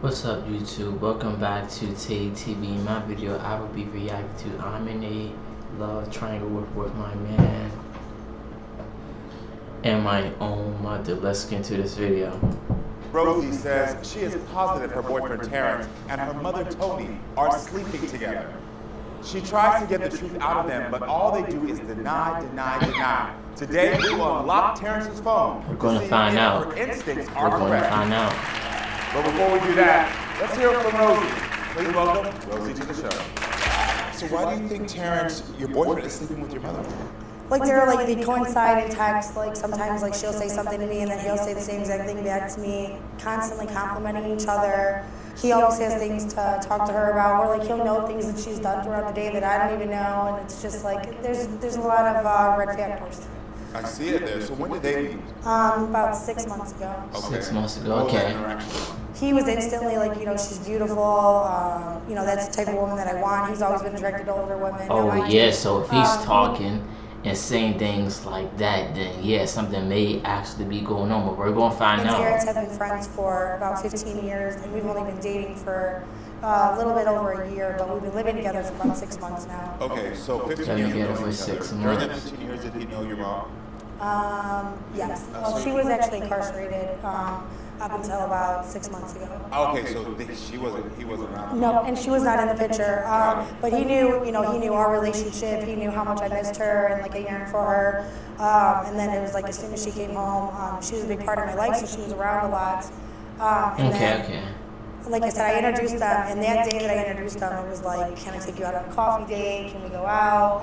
What's up YouTube? Welcome back to Taee TV. In my video I will be reacting to I'm in a love triangle with my man and my own mother. Let's get into this video. Rosie says she is positive her boyfriend Terrence and her mother Taee are sleeping together. She tries to get the truth out of them, but all they do is deny. Today we will unlock Terrence's phone. We're going to find out. Her instincts We're are going to correct. find out. But before we do that, let's hear it from Rosie. Please welcome Rosie to the show. So why do you think Terrence, your boyfriend, is sleeping with your mother? They coincide in text. Like sometimes she'll say something to me and then he'll say the same exact thing back to me, constantly complimenting each other. He always has things to talk to her about, or he'll know things that she's done throughout the day that I don't even know, and it's just there's a lot of red factors. I see it there. So when did they meet? About 6 months ago. Okay. 6 months ago, okay. He was instantly she's beautiful, that's the type of woman that I want. He's always been attracted to older women. Oh yeah, so if he's talking and saying things like that, then yeah, something may actually be going on, but we're going to find out. Terrence have been friends for about 15 years, and we've only been dating for a little bit over a year, but we've been living together for about 6 months now. Okay, so 15 years together ago for each other. 6 During that months. 15 years, did he know your mom? Yes. Well, she was actually incarcerated up until about 6 months ago. Okay, so he wasn't around. No, and she was not in the picture. But he knew our relationship. He knew how much I missed her and I yearned for her. And then it was as soon as she came home, she was a big part of my life, so she was around a lot. Okay. Like I said, I introduced them, and that day that I introduced them, it was can I take you out on a coffee date? Can we go out?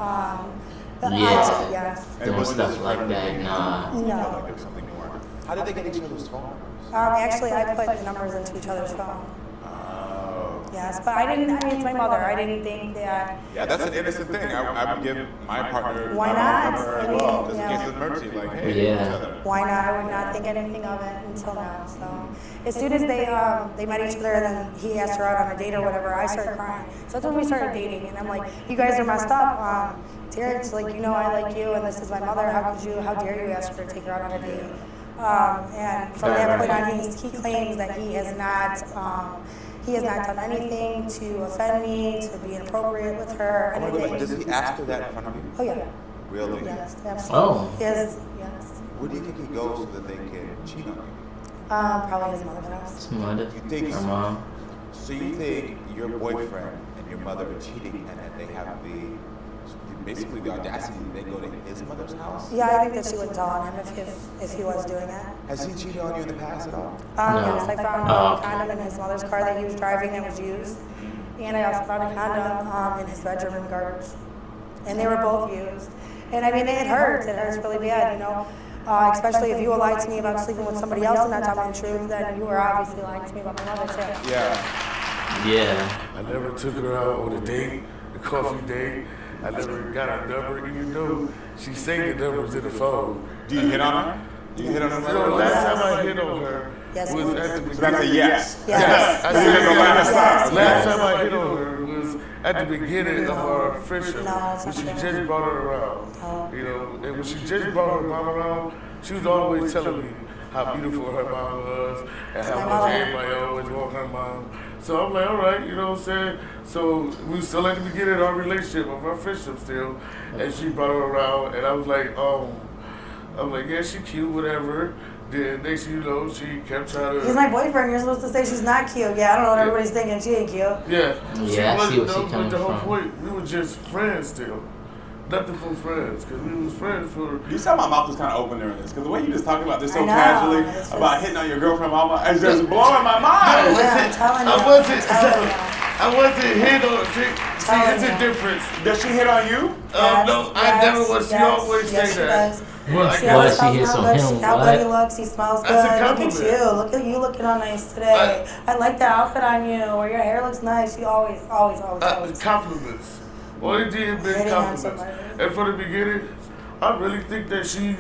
Yes. Doing stuff like that, nah. No. There was something more. How did they get each other's phone numbers? Actually, I put the numbers into each other's phone. Oh. Yes, but it's my mother. I didn't think that. Yeah, that's an innocent thing. I would give my partner Why my not? number as I mean, well, just in yeah. case of emergency. Hey, Yeah. each other. Why not? I would not think anything of it until now. So as soon as they met each other, and then he asked her out on a date or whatever, I started crying. So that's when we started dating, and I'm like, you guys are messed up. Terrence, I like you, and this is my mother. How dare you ask her to take her out on a date? And from that point on, he claims that he has not done anything to offend me, to be inappropriate with her. Oh my God, does he ask her that in front of you? Oh yeah. Really? Yes, absolutely. Oh. Yes. Where do you think he goes so that they can cheat on you? Probably his mother's house. His mother, You think her mom. So you think your boyfriend and your mother are cheating and that they have basically the audacity that they go to his mother's house? Yeah, I think that she would tell on him if he was doing that. Has he cheated on you in the past at all? Yes, I found a condom in his mother's car that he was driving that was used. And I also found a condom in his bedroom in the garbage. And they were both used. And it hurts. It hurts really bad, especially if you lie to me about sleeping with somebody else and not telling me the truth, then you were obviously lying to me about my mother too. Yeah. I never took her out on a date, a coffee date. I never got her number, even though she saved the numbers in the phone. Do you hit on her? Do you hit on her? Last time I hit on her Yes. was at the beginning. So that's a yes. Yes. I said last time I hit on her was at the beginning of our friendship, when she just brought her around. And when she just brought her mom around, she was always telling me how beautiful her mom was and how much everybody always want her mom. So I'm like, all right, you know what I'm saying? So we were still at the beginning of our relationship, of our friendship still, and she brought her around, and I was like, I'm like, yeah, she cute, whatever. Then next thing you know, she kept trying to. He's my boyfriend. You're supposed to say she's not cute. Yeah, I don't know what everybody's thinking. She ain't cute. Yeah, I see what she's coming but the whole from. point, we were just friends still. Nothing for friends, because we was friends for. You saw my mouth was kind of open during this, because the way you just talking about this so I know, casually, it's just- about hitting on your girlfriend, mama, it's just blowing my mind. Yeah, I'm telling you. I wasn't hit on. See, it's a difference. Does she hit on you? No, I never was. She always say yes, that. She does. Well, She What, always she tells me hits how on good, him, how what? good he looks. He smells good. That's a Look at compliment. you. Look at you looking all nice today. I like the outfit on you. Or your hair looks nice. She always. Compliments. Only did been Hitting on compliments. somebody. And from the beginning, I really think that she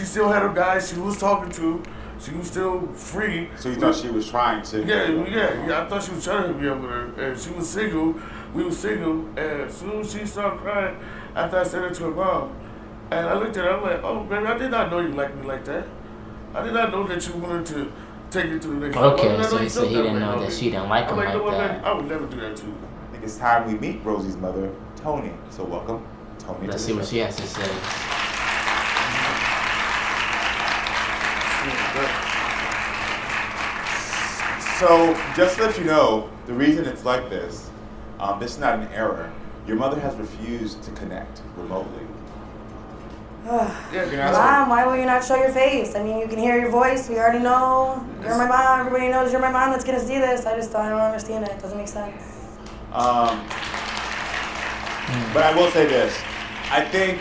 still had a guy she was talking to. She was still free. So you thought she was trying to? Yeah. I thought she was trying to hook me up with her, and she was single. We were single, and as soon as she started crying, after I said it to her mom, and I looked at her, I'm like, oh, baby, I did not know you liked me like that. I did not know that you wanted to take it to the next level. Okay, so he said he didn't know that she didn't like him like that. I would never do that to you. I think it's time we meet Rosie's mother, Tony. So welcome, Tony. Let's see what she has to say. So, just to let you know, the reason it's like this, this is not an error. Your mother has refused to connect remotely. Mom, why will you not show your face? I mean, you can hear your voice. We already know you're my mom. Everybody knows you're my mom that's gonna see this. I don't understand it. It doesn't make sense. But I will say this: I think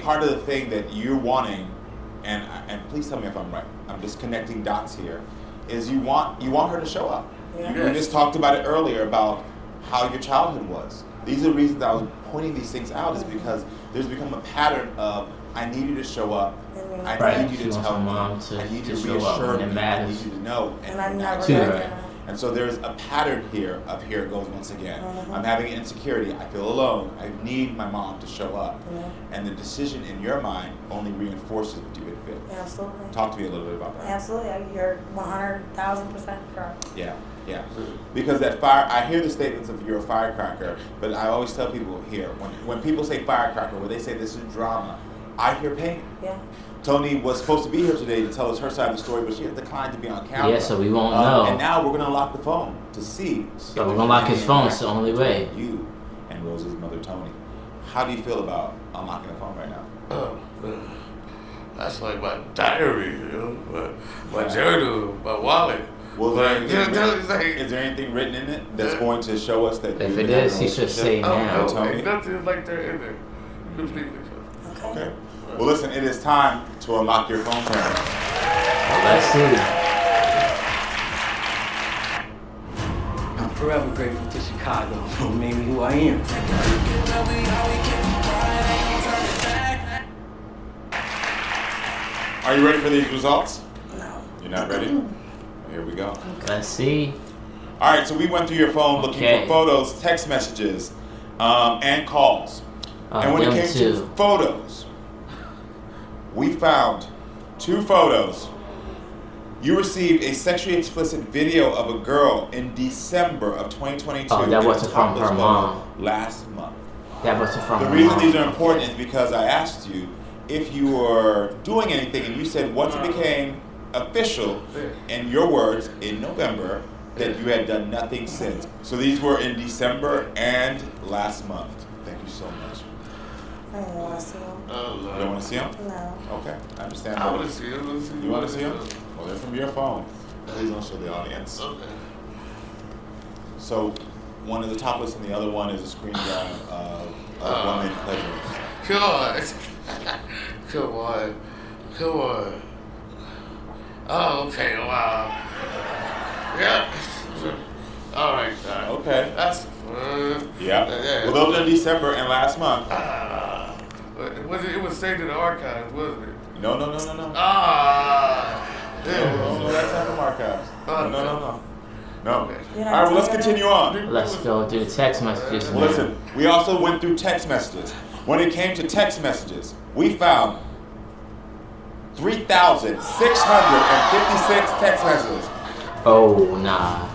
part of the thing that you're wanting, and please tell me if I'm right. I'm just connecting dots here. Is you want her to show up. Yeah. We just talked about it earlier about how your childhood was. These are the reasons I was pointing these things out, is because there's become a pattern of I need you to show up. I need you to tell me. I need you to reassure me. I need you to know. And I'm never gonna. And so there's a pattern here of here it goes once again. I'm having an insecurity. I feel alone. I need my mom to show up. And the decision in your mind only reinforces what you would feel. Absolutely. Talk to me a little bit about that. Absolutely. You're 100,000% correct. Yeah. Because that fire, I hear the statements of you're a firecracker, but I always tell people here, when people say firecracker, when they say this is drama, I hear pain. Yeah. Tony was supposed to be here today to tell us her side of the story, but she has declined to be on camera. Yeah, so we won't know. And now we're going to unlock the phone to see. So we're going to lock his phone. It's the only way. You and Rose's mother, Tony. How do you feel about unlocking the phone right now? That's like my diary, my journal, my wallet. Well, is there anything written in it that's going to show us that? If it is, he should say now. Tony. Nothing like that in there. Completely. Okay. Well, listen, it is time to unlock your phone camera. Let's see. I'm forever grateful to Chicago for made me who I am. Are you ready for these results? No. You're not ready? Here we go. Let's see. All right, so we went through your phone looking for photos, text messages, and calls. And when it came to photos, we found 2 photos. You received a sexually explicit video of a girl in December of 2022. Oh, that wasn't from her mom. Last month. That wasn't from her mom. The reason these are important is because I asked you if you were doing anything, and you said once it became official, in your words, in November, that you had done nothing since. So these were in December and last month. Thank you so much. I don't want to see them. You don't want to see them? No. Okay, I understand. I want to see them. You want to see them? Well, they're from your phone. Please don't show the audience. Okay. So one of the topless and the other one is a screen grab of a woman pleasure. Come on. Come on. Oh, okay, wow. Yeah. All right. Okay. That's Yeah. Well, those are December and last month. It was saved in the archives, wasn't it? No. Yeah. No, that's not from archives. No. Okay. All right, well, let's continue on. Let's go do the text messages. Well, listen, we also went through text messages. When it came to text messages, we found 3,656 text messages. Oh, nah.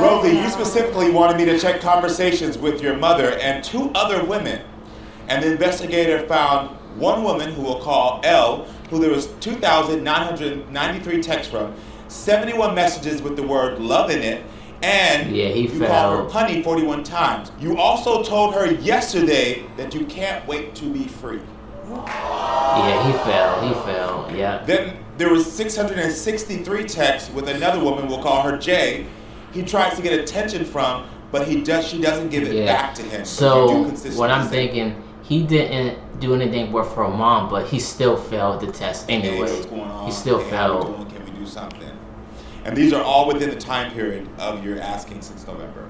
Rosie, you specifically wanted me to check conversations with your mother and 2 other women. And the investigator found one woman who we'll call L, who there was 2,993 texts from, 71 messages with the word love in it, and you called her punny 41 times. You also told her yesterday that you can't wait to be free. Yeah, he fell, yeah. Then there was 663 texts with another woman, we'll call her J. He tries to get attention from, but she doesn't give it back to him. So what I'm thinking, he didn't do anything with her mom, but he still failed the test anyway. What's going on? He still failed. Can we do something? And these are all within the time period of your asking since November.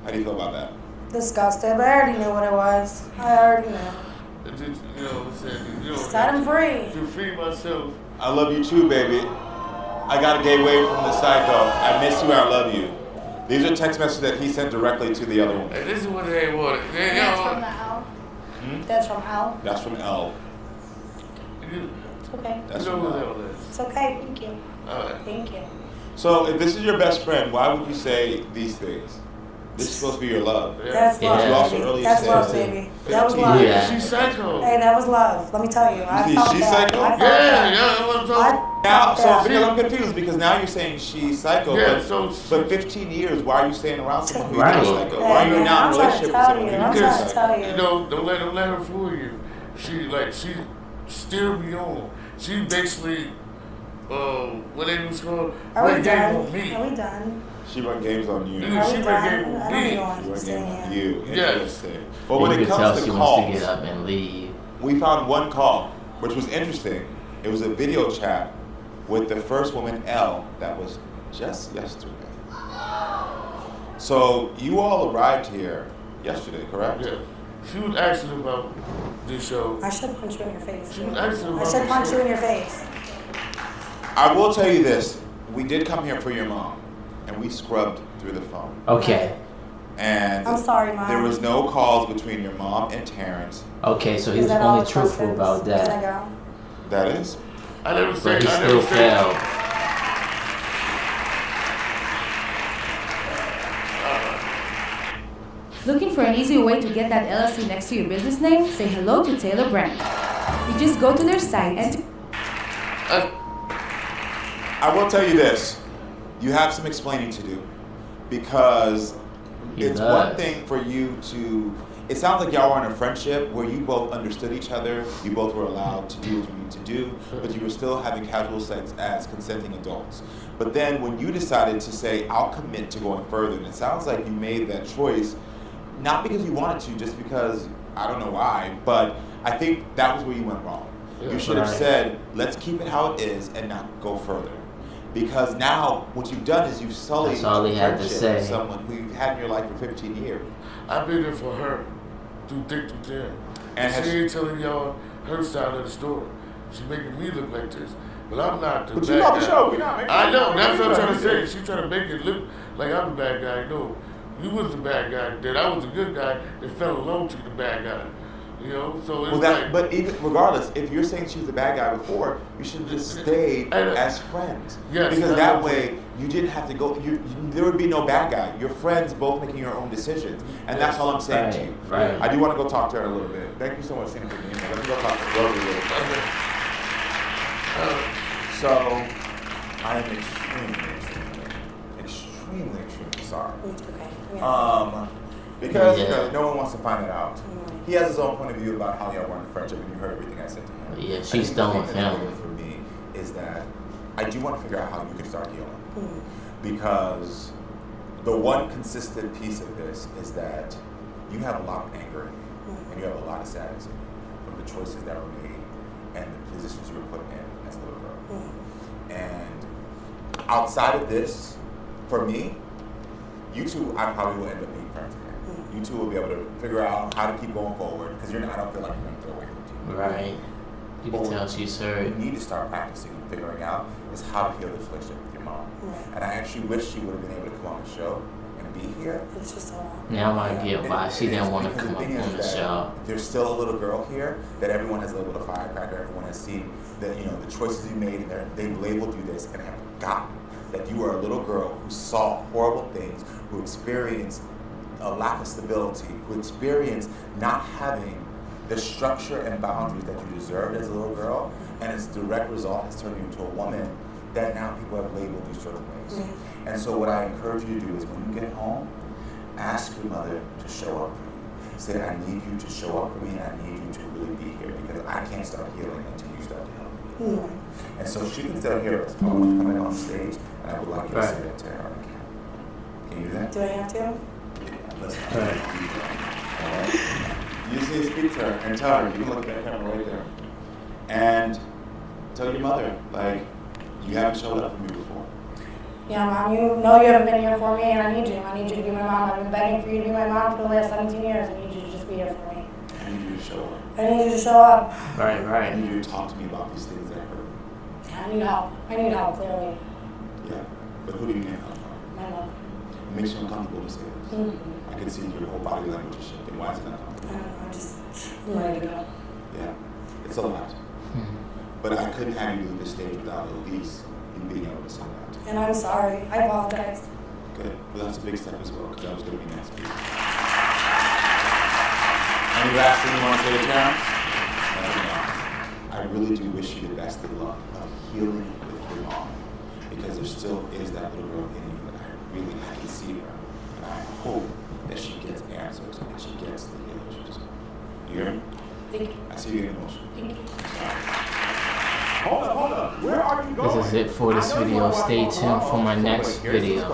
How do you feel about that? Disgusted, but I already knew what it was. I already knew. Set him free. To free myself. I love you too, baby. I gotta get away from the psycho. I miss you and I love you. These are text messages that he sent directly to the other one. Hey, this is what they wanted. That's from the L. That's from L. That's from L. It's okay. That's You know your who mom. that is. It's okay. Thank you. All right. Thank you. So if this is your best friend, why would you say these things? This is supposed to be your love. Yeah. That's love, Yeah. You also baby. earlier That's said love, baby. That was 15 love. years. Yeah. She's psycho. Hey, that was love. Let me tell you. I You think felt she's that. psycho? I felt Yeah, that. yeah, that's what I'm talking. Now, so Yeah. because I'm confused because now you're saying she's psycho, Yeah, but, so- but 15 years, why are you staying around someone who's Right. not psycho? Why are you Hey, now in a I'm trying to relationship with tell someone you. who's I'm not trying to psycho? tell you. You know, don't let her fool you. She steered me on. She basically, what they was called, Are we played game done? on me. Are we done? She run games on you. Yeah. Are She we played done? game I with don't me. even She want run to stay games on here. you. Yes. Interesting. But You when can it tell comes she to wants to calls, get up and leave. we found one call, which was interesting. It was a video chat with the first woman, L, that was just yesterday. So you all arrived here yesterday, correct? Yeah. She was asking about this show. I should punch you in your face. She was asking I about should this punch show. you in your face. I will tell you this. We did come here for your mom, and we scrubbed through the phone. Okay. And I'm sorry, Mom. there was no calls between your mom and Terrence. Okay, so he Is was that all only the truthful questions? about Can I that. go? That is. I never said. But he I still never said. failed. Looking for an easier way to get that LLC next to your business name? Say hello to Taylor Brand. You just go to their site and I will tell you this. You have some explaining to do because He it's does. one thing for you to. It sounds like y'all were in a friendship where you both understood each other, you both were allowed to do what you need to do, but you were still having casual sex as consenting adults. But then when you decided to say, I'll commit to going further, and it sounds like you made that choice, not because you wanted to, just because, I don't know why, but I think that was where you went wrong. Yeah. You should have Right. said, let's keep it how it is and not go further. Because now what you've done is you've sullied That's all he the had to friendship say. of someone who you've had in your life for 15 years. I've been there for her, through thick through thin. And And has- she ain't telling y'all her side of the story. She making me look like this, but I'm not the But bad you know the guy. show, we're not making I know, it. that's what I'm trying to say. She's trying to make it look like I'm the bad guy. No, you was the bad guy. That I was the good guy that fell alone to the bad guy. You know, so it's Well, that, like. but even regardless, if you're saying she's the bad guy before, you should have just stayed I know. as friends. Yes, because that's that what I'm way you didn't have to go. There would be no bad guy. You're friends, both making your own decisions, and that's all I'm saying to you. Right, right. I do want to go talk to her a little bit. Thank you so much, Sam, for being here. Let me go talk to her a little bit. So, I am extremely sorry. It's okay. Yeah. Because Yeah. no one wants to find it out. He has his own point of view about how y'all run the friendship, and you heard everything I said to him. Yeah, I she's think done the with thing that's him. important for me is that I do want to figure out how you can start healing, because the one consistent piece of this is that you have a lot of anger in you, and you have a lot of sadness in you from the choices that were made and the positions you were put in as a little girl. And outside of this, for me, you two, I probably will end up being friends again. You two will be able to figure out how to keep going forward, because I don't feel like you're going to throw away from you. Right. You can tell she's What hurt. you need to start practicing and figuring out is how to heal this relationship with your mom. And I actually wish she would have been able to come on the show and be here. It's just so long. Now I get why she didn't want to Because come the up thing is on the that show. There's still a little girl here that everyone has labeled a firecracker. Everyone has seen that, the choices you made, and they've labeled you this and have forgotten that you are a little girl who saw horrible things, who experienced a lack of stability, who experienced not having the structure and boundaries that you deserved as a little girl, and its direct result has turned you into a woman that now people have labeled you certain ways. And so what I encourage you to do is when you get home, ask your mother to show up for you. Say, I need you to show up for me, and I need you to really be here, because I can't start healing until you start to help me. And so she can still hear us. I want you to come in on stage, and I would like you to say that to her. Can you do that? Do I have to? Let's do that. All right. You just need to speak to her and tell her. You can look at that camera right there. And tell your mother, you haven't showed up for me before. Yeah, Mom, you know you haven't been here for me, and I need you. I need you to be my mom. I've been begging for you to be my mom for the last 17 years. I need you to just be here for me. I need you to show up. I need you to show up. Right, I right. need you to talk to me about these things that hurt. Yeah, I need help. I need help, clearly. Yeah. But who do you need help from? My mom. It makes you uncomfortable to say this. I can see your whole body language is shifting. Why is it I uncomfortable? don't know. I'm ready to go. Yeah. It's a lot. But I couldn't have you leave the stage without at least you being able to say that. And I'm sorry. I apologize. Good. Well, that's a big step as well, because that was going to be next week. Any last thing you want to say to Karen? I really do wish you the best of luck of healing with your mom, because there still is that little girl in you that I can see her. And I hope that she gets answers and she gets the healing she deserves. You hear me? Thank you. I see you getting emotional. Thank you. Hold up. Where are you going? This is it for this video. Stay tuned for my next video.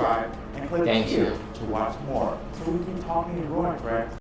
Thank Thank you. To watch more. So we can talk and growing, Fred.